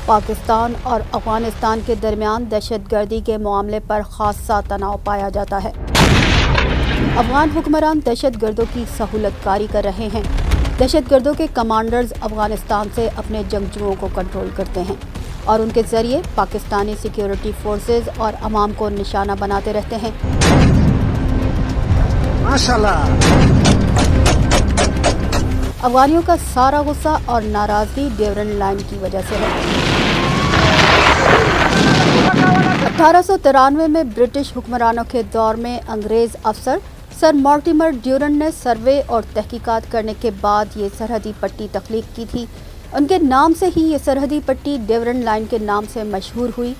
پاکستان اور افغانستان کے درمیان دہشت گردی کے معاملے پر خاصا تناؤ پایا جاتا ہے۔ افغان حکمران دہشت گردوں کی سہولت کاری کر رہے ہیں۔ دہشت گردوں کے کمانڈرز افغانستان سے اپنے جنگجوؤں کو کنٹرول کرتے ہیں اور ان کے ذریعے پاکستانی سیکیورٹی فورسز اور عوام کو نشانہ بناتے رہتے ہیں۔ افغانیوں کا سارا غصہ اور ناراضگی ڈیورن لائن کی وجہ سے ہے۔ 1893 میں برٹش حکمرانوں کے دور میں انگریز افسر سر مارٹیمر ڈیورن نے سروے اور تحقیقات کرنے کے بعد یہ سرحدی پٹی تخلیق کی تھی۔ ان کے نام سے ہی یہ سرحدی پٹی ڈیورن لائن کے نام سے مشہور ہوئی۔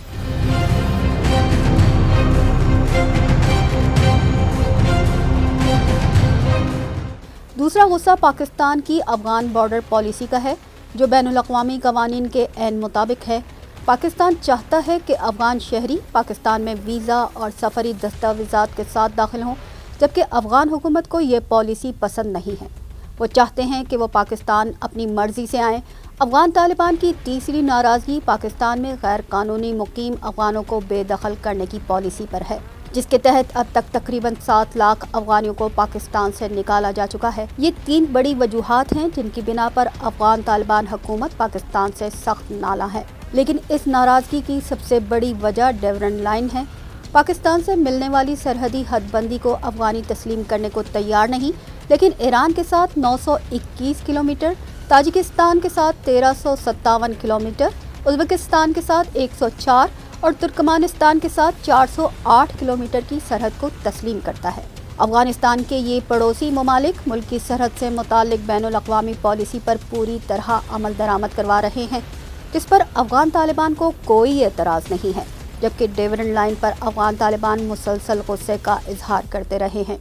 دوسرا غصہ پاکستان کی افغان بارڈر پالیسی کا ہے، جو بین الاقوامی قوانین کے عین مطابق ہے۔ پاکستان چاہتا ہے کہ افغان شہری پاکستان میں ویزا اور سفری دستاویزات کے ساتھ داخل ہوں، جبکہ افغان حکومت کو یہ پالیسی پسند نہیں ہے۔ وہ چاہتے ہیں کہ وہ پاکستان اپنی مرضی سے آئیں۔ افغان طالبان کی تیسری ناراضگی پاکستان میں غیر قانونی مقیم افغانوں کو بے دخل کرنے کی پالیسی پر ہے، جس کے تحت اب تک تقریباً 7 لاکھ افغانیوں کو پاکستان سے نکالا جا چکا ہے۔ یہ 3 بڑی وجوہات ہیں جن کی بنا پر افغان طالبان حکومت پاکستان سے سخت نالاں ہے، لیکن اس ناراضگی کی سب سے بڑی وجہ ڈیورن لائن ہے۔ پاکستان سے ملنے والی سرحدی حد بندی کو افغانی تسلیم کرنے کو تیار نہیں، لیکن ایران کے ساتھ 921 کلومیٹر، تاجکستان کے ساتھ 1357 کلومیٹر، ازبکستان کے ساتھ 104 اور ترکمانستان کے ساتھ 408 کلومیٹر کی سرحد کو تسلیم کرتا ہے۔ افغانستان کے یہ پڑوسی ممالک ملک کی سرحد سے متعلق بین الاقوامی پالیسی پر پوری طرح عمل درآمد کروا رہے ہیں، جس پر افغان طالبان کو کوئی اعتراض نہیں ہے، جبکہ ڈیورن لائن پر افغان طالبان مسلسل غصے کا اظہار کرتے رہے ہیں۔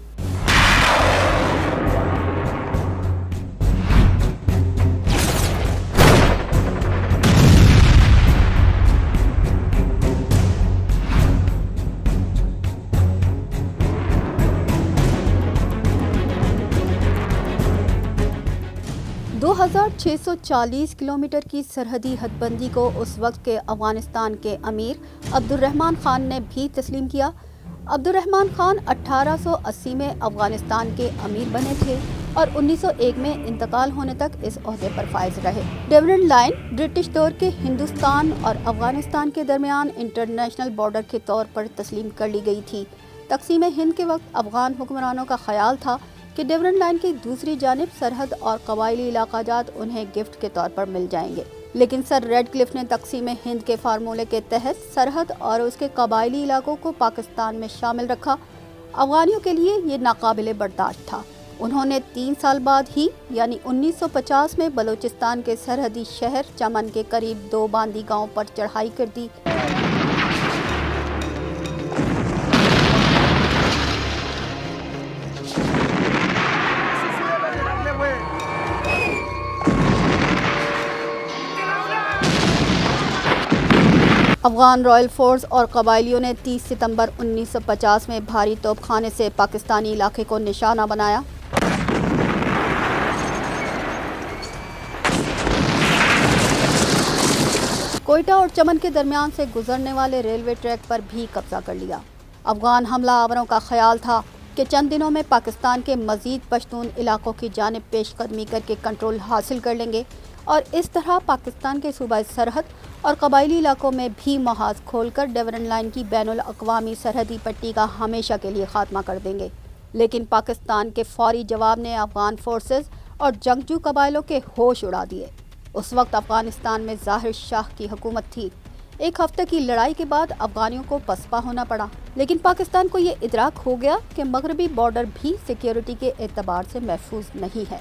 دو 2640 کلومیٹر کی سرحدی حد بندی کو اس وقت کے افغانستان کے امیر عبد الرحمن خان نے بھی تسلیم کیا۔ عبد الرحمن خان 1880 میں افغانستان کے امیر بنے تھے اور 1901 میں انتقال ہونے تک اس عہدے پر فائز رہے۔ ڈیورن لائن برٹش دور کے ہندوستان اور افغانستان کے درمیان انٹرنیشنل بارڈر کے طور پر تسلیم کر لی گئی تھی۔ تقسیم ہند کے وقت افغان حکمرانوں کا خیال تھا کہ ڈیورن لائن کی دوسری جانب سرحد اور قبائلی علاقہ جات انہیں گفٹ کے طور پر مل جائیں گے، لیکن سر ریڈ کلف نے تقسیم ہند کے فارمولے کے تحت سرحد اور اس کے قبائلی علاقوں کو پاکستان میں شامل رکھا۔ افغانیوں کے لیے یہ ناقابل برداشت تھا۔ انہوں نے 3 سال بعد ہی یعنی 1950 میں بلوچستان کے سرحدی شہر چمن کے قریب 2 باندی گاؤں پر چڑھائی کر دی۔ افغان رائل فورس اور قبائلیوں نے 30 ستمبر 1950 میں بھاری توپ خانے سے پاکستانی علاقے کو نشانہ بنایا۔ کوئٹہ اور چمن کے درمیان سے گزرنے والے ریلوے ٹریک پر بھی قبضہ کر لیا۔ افغان حملہ آوروں کا خیال تھا کہ چند دنوں میں پاکستان کے مزید پشتون علاقوں کی جانب پیش قدمی کر کے کنٹرول حاصل کر لیں گے اور اس طرح پاکستان کے صوبہ سرحد اور قبائلی علاقوں میں بھی محاذ کھول کر ڈیورن لائن کی بین الاقوامی سرحدی پٹی کا ہمیشہ کے لیے خاتمہ کر دیں گے۔ لیکن پاکستان کے فوری جواب نے افغان فورسز اور جنگجو قبائلوں کے ہوش اڑا دیے۔ اس وقت افغانستان میں ظاہر شاہ کی حکومت تھی۔ 1 ہفتے کی لڑائی کے بعد افغانیوں کو پسپا ہونا پڑا، لیکن پاکستان کو یہ ادراک ہو گیا کہ مغربی بارڈر بھی سیکیورٹی کے اعتبار سے محفوظ نہیں ہے۔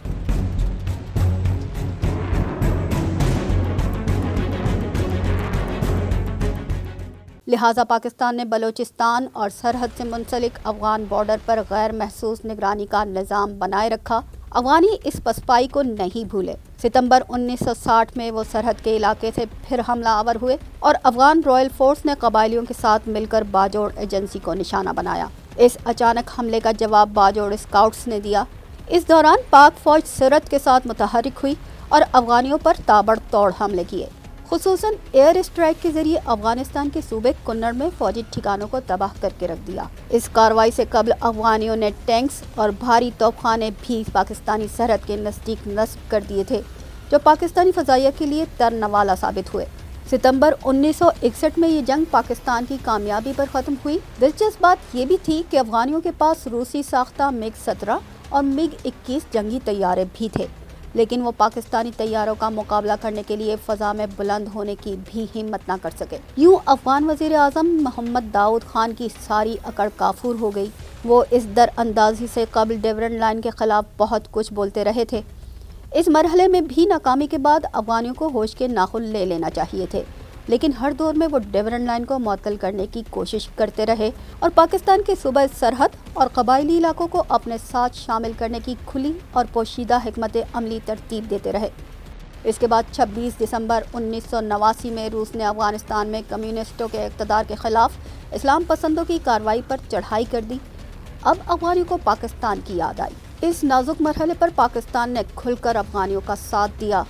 لہٰذا پاکستان نے بلوچستان اور سرحد سے منسلک افغان بارڈر پر غیر محسوس نگرانی کا نظام بنائے رکھا۔ افغانی اس پسپائی کو نہیں بھولے۔ ستمبر 1960 میں وہ سرحد کے علاقے سے پھر حملہ آور ہوئے اور افغان رائل فورس نے قبائلیوں کے ساتھ مل کر باجوڑ ایجنسی کو نشانہ بنایا۔ اس اچانک حملے کا جواب باجوڑ اسکاؤٹس نے دیا۔ اس دوران پاک فوج سرعت کے ساتھ متحرک ہوئی اور افغانیوں پر تابڑ توڑ حملے کیے۔ खुसूसन एयर स्ट्राइक के जरिए अफगानिस्तान के सूबे कुन्नड़ में फौजी ठिकानों को तबाह करके रख दिया। इस कार्रवाई से कबल अफगानियों ने टैंक्स और भारी तोपखाने भी पाकिस्तानी सरहद के नजदीक नस्ब कर दिए थे, जो पाकिस्तानी फजाइया के लिए तरनवाला साबित हुए। सितंबर 1961 में ये जंग पाकिस्तान की कामयाबी पर ख़त्म हुई। दिलचस्प बात ये भी थी कि अफगानियों के पास रूसी साख्ता MiG-17 और MiG-21 जंगी तैयारे भी थे, लेकिन वो पाकिस्तानी तैयारों का मुकाबला करने के लिए फ़ज़ा में बुलंद होने की भी हिम्मत ना कर सके। यूँ अफगान वज़ीर आज़म मोहम्मद दाऊद खान की सारी अकड़ काफूर हो गई। वो इस दरअंदाजी से कबल डिविडेंड लाइन के ख़िलाफ़ बहुत कुछ बोलते रहे थे। इस मरहले में भी नाकामी के बाद अफगानियों को होश के नाखुन ले लेना चाहिए थे, लेकिन हर दौर में वो डिविडेंड लाइन को मुअत्तल करने की कोशिश करते रहे और पाकिस्तान के सूबाई सरहद और कबायली इलाकों को अपने साथ शामिल करने की खुली और पोशीदा हिकमत अमली तरतीब देते रहे। इसके बाद 26 दिसंबर 1989 में रूस ने अफगानिस्तान में कम्युनिस्टों के इक़्तिदार के ख़िलाफ़ इस्लाम पसंदों की कार्रवाई पर चढ़ाई कर दी। अब अफगानियों को पाकिस्तान की याद आई। इस नाजुक मरहले पर पाकिस्तान ने खुलकर अफगानियों का साथ दिया।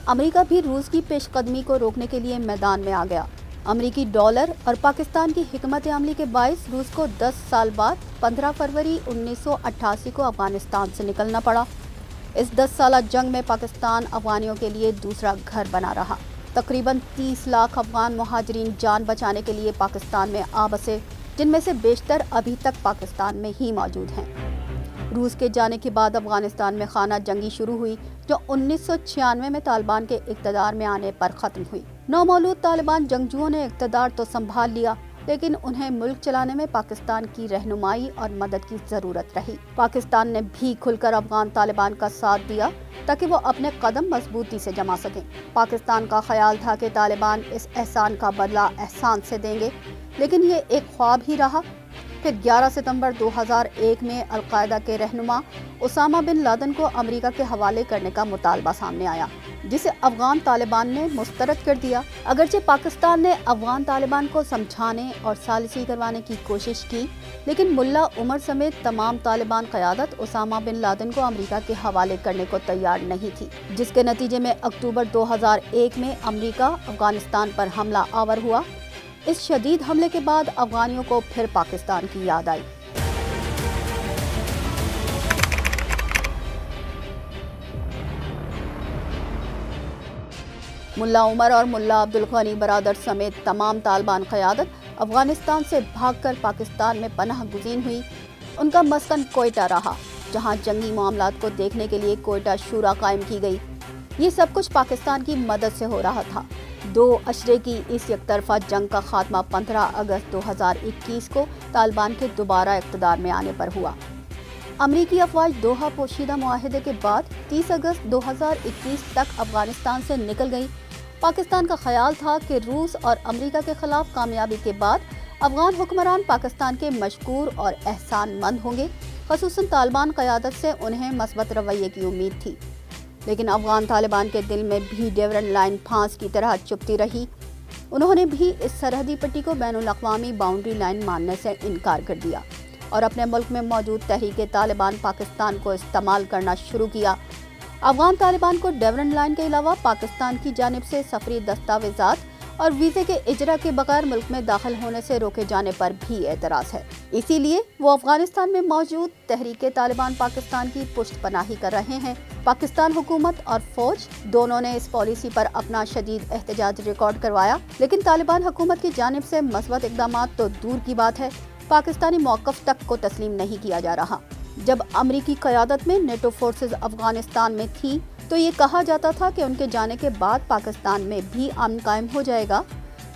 अमेरिका भी रूस की पेशकदमी को रोकने के लिए मैदान में आ गया। अमेरिकी डॉलर और पाकिस्तान की हिकमत अमली के बायस रूस को 10 साल बाद 15 फरवरी 1988 को अफगानिस्तान से निकलना पड़ा। इस 10 साला जंग में पाकिस्तान अफगानियों के लिए दूसरा घर बना रहा। तकरीबन 30 लाख अफगान मुहाजिरीन जान बचाने के लिए पाकिस्तान में आ बसे, जिनमें से बेशतर अभी तक पाकिस्तान में ही मौजूद हैं। रूस के जाने के बाद अफगानिस्तान में खाना जंगी शुरू हुई, जो 1996 में तालिबान के इक़्तिदार में आने पर ख़त्म हुई। नौमौलूद तालिबान जंगजुओं ने इक़्तिदार तो संभाल लिया, लेकिन उन्हें मुल्क चलाने में पाकिस्तान की रहनुमाई और मदद की ज़रूरत रही। पाकिस्तान ने भी खुलकर अफगान तालिबान का साथ दिया ताकि वो अपने कदम मजबूती से जमा सकें। पाकिस्तान का ख्याल था कि तालिबान इस एहसान का बदला एहसान से देंगे, लेकिन ये एक ख्वाब ही रहा। फिर 11 सितंबर 2001 में अलकायदा के रहनुमा उसामा बिन लादेन को अमेरिका के हवाले करने का मुतालबा सामने आया, जिसे अफगान तालिबान ने मुस्तरद कर दिया। अगरचे पाकिस्तान ने अफगान तालिबान को समझाने और सालिसी करवाने की कोशिश की, लेकिन मुल्ला उमर समेत तमाम तालिबान क़यादत उसामा बिन लादेन को अमेरिका के हवाले करने को तैयार नहीं थी, जिसके नतीजे में अक्टूबर 2001 में अमेरिका अफगानिस्तान पर हमला आवर हुआ। इस शदीद हमले के बाद अफगानियों को फिर पाकिस्तान की याद आई। मुल्ला उमर और मुल्ला अब्दुल गनी बरादर समेत तमाम तालिबान क़यादत अफगानिस्तान से भागकर पाकिस्तान में पनाह गुज़ीन हुई। उनका मस्कन कोयटा रहा, जहां जंगी मामलात को देखने के लिए कोयटा शूरा कायम की गई। ये सब कुछ पाकिस्तान की मदद से हो रहा था। 2 अशरे की इस एकतरफा जंग का खात्मा 15 अगस्त 2021 को तालिबान के दोबारा इक़्तिदार में आने पर हुआ। अमरीकी अफवाज दोहा पोशीदा मुआहदे के बाद 30 अगस्त 2021 तक अफगानिस्तान से निकल गई। पाकिस्तान का ख्याल था कि रूस और अमरीका के खिलाफ कामयाबी के बाद अफगान हुक्मरान पाकिस्तान के मशकूर और एहसानमंद होंगे। ख़ुसूसन तालिबान क़यादत से उन्हें मस्बत रवैये की उम्मीद थी, लेकिन अफगान तालिबान के दिल में भी डिविडेंड लाइन फांस की तरह चुभती रही। उन्होंने भी इस सरहदी पट्टी को बैनुल अक़वामी बाउंड्री लाइन मानने से इनकार कर दिया और अपने मुल्क में मौजूद तहरीक तालिबान पाकिस्तान को इस्तेमाल करना शुरू किया। अफगान तालिबान को डिविडेंड लाइन के अलावा पाकिस्तान की जानिब से सफरी दस्तावेज़ात और वीज़े के इजरा के बगैर मुल्क में दाखिल होने से रोके जाने पर भी एतराज़ है। इसीलिए वो अफगानिस्तान में मौजूद तहरीक तालिबान पाकिस्तान की पुष्ट पनाही कर रहे हैं। पाकिस्तान हुकूमत और फौज दोनों ने इस पॉलिसी पर अपना शदीद एहतजाज रिकॉर्ड करवाया, लेकिन तालिबान हुकूमत की जानिब से मस्बत इक़दामात तो दूर की बात है, पाकिस्तानी मौक़िफ़ तक को तस्लीम नहीं किया जा रहा। जब अमरीकी क़यादत में नेटो फोर्सेस अफगानिस्तान में थी तो ये कहा जाता था कि उनके जाने के बाद पाकिस्तान में भी अमन कायम हो जाएगा,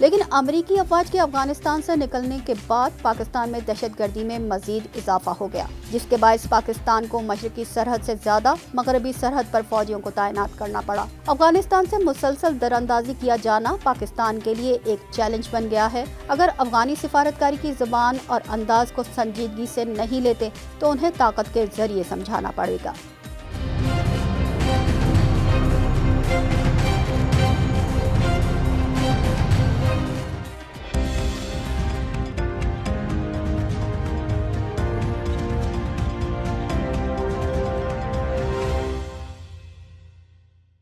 लेकिन अमरीकी अफवाज के अफगानिस्तान से निकलने के बाद पाकिस्तान में दहशतगर्दी में मजीद इजाफा हो गया, जिसके बायस पाकिस्तान को मशरकी सरहद से ज़्यादा मगरबी सरहद पर फौजियों को तैनात करना पड़ा। अफगानिस्तान से मुसलसल दरअंदाजी किया जाना पाकिस्तान के लिए एक चैलेंज बन गया है। अगर अफगानी सिफारतकारी की ज़बान और अंदाज को संजीदगी से नहीं लेते तो उन्हें ताकत के जरिए समझाना पड़ेगा।